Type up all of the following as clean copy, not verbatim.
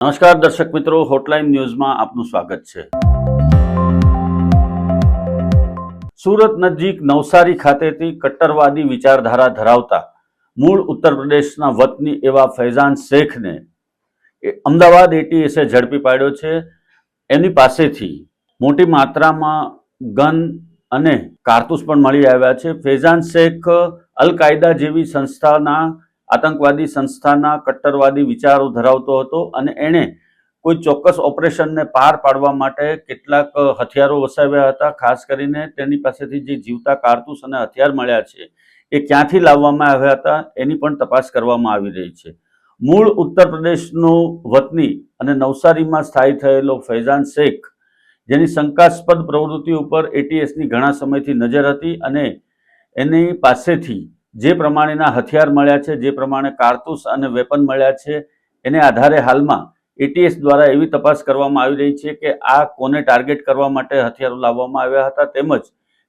નમસ્કાર દર્શક મિત્રો, હોટલાઇન ન્યૂઝમાં આપનું સ્વાગત છે। સુરત નજીક નવસારી ખાતેથી કટ્ટરવાદી વિચારધારા ધરાવતા મૂળ ઉત્તર પ્રદેશના વતની એવા ફૈઝાન શેખને અમદાવાદ એટીએસે ઝડપી પાડ્યો છે। એની પાસેથી મોટી માત્રામાં ગન અને કારતૂસ પણ મળી આવ્યા છે। ફૈઝાન શેખ અલ કાયદા જેવી સંસ્થાના આતંકવાદી સંસ્થાના કટ્ટરવાદી વિચારો ધરાવતો હતો અને એણે કોઈ ચોક્કસ ઓપરેશનને પાર પાડવા માટે કેટલાક હથિયારો વસાવ્યા હતા। ખાસ કરીને તેની પાસેથી જે જીવતા કારતૂસ અને હથિયાર મળ્યા છે એ ક્યાંથી લાવવામાં આવ્યા હતા એની પણ તપાસ કરવામાં આવી રહી છે। મૂળ ઉત્તર પ્રદેશનો વતની અને નવસારીમાં સ્થાયી થયેલો ફૈઝાન શેખ, જેની શંકાસ્પદ પ્રવૃત્તિ ઉપર એટીએસની ઘણા સમયથી નજર હતી અને એની પાસેથી જે પ્રમાણેના હથિયાર મળ્યા છે, જે પ્રમાણે કારતૂસ અને વેપન મળ્યા છે, એને આધારે હાલમાં એટીએસ દ્વારા એવી તપાસ કરવામાં આવી રહી છે કે આ કોને ટાર્ગેટ કરવા માટે હથિયારો લાવવામાં આવ્યા હતા, તેમજ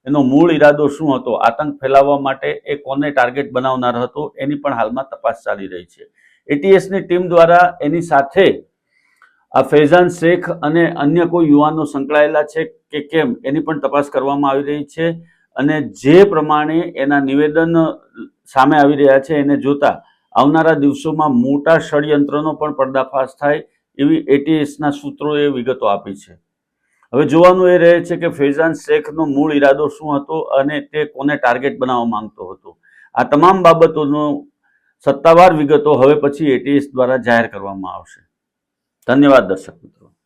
એનો મૂળ ઈરાદો શું હતો, આતંક ફેલાવવા માટે એ કોને ટાર્ગેટ બનાવનાર હતો, એની પણ હાલમાં તપાસ ચાલી રહી છે। એટીએસની ટીમ દ્વારા એની સાથે આ ફૈઝાન શેખ અને અન્ય કોઈ યુવાનો સંકળાયેલા છે કે કેમ એની પણ તપાસ કરવામાં આવી રહી છે અને જે પ્રમાણે એના નિવેદન સામે આવી રહ્યા છે એને જોતા આવનારા દિવસોમાં મોટા ષડયંત્રનો પણ પર્દાફાશ થાય એવી એટીએસના સૂત્રોએ વિગતો આપી છે। હવે જોવાનું એ રહે છે કે ફૈઝાન શેખનો મૂળ ઈરાદો શું હતો અને તે કોને ટાર્ગેટ બનાવવા માંગતો હતો। આ તમામ બાબતોનો સત્તાવાર વિગતો હવે પછી એટીએસ દ્વારા જાહેર કરવામાં આવશે। ધન્યવાદ દર્શક મિત્રો।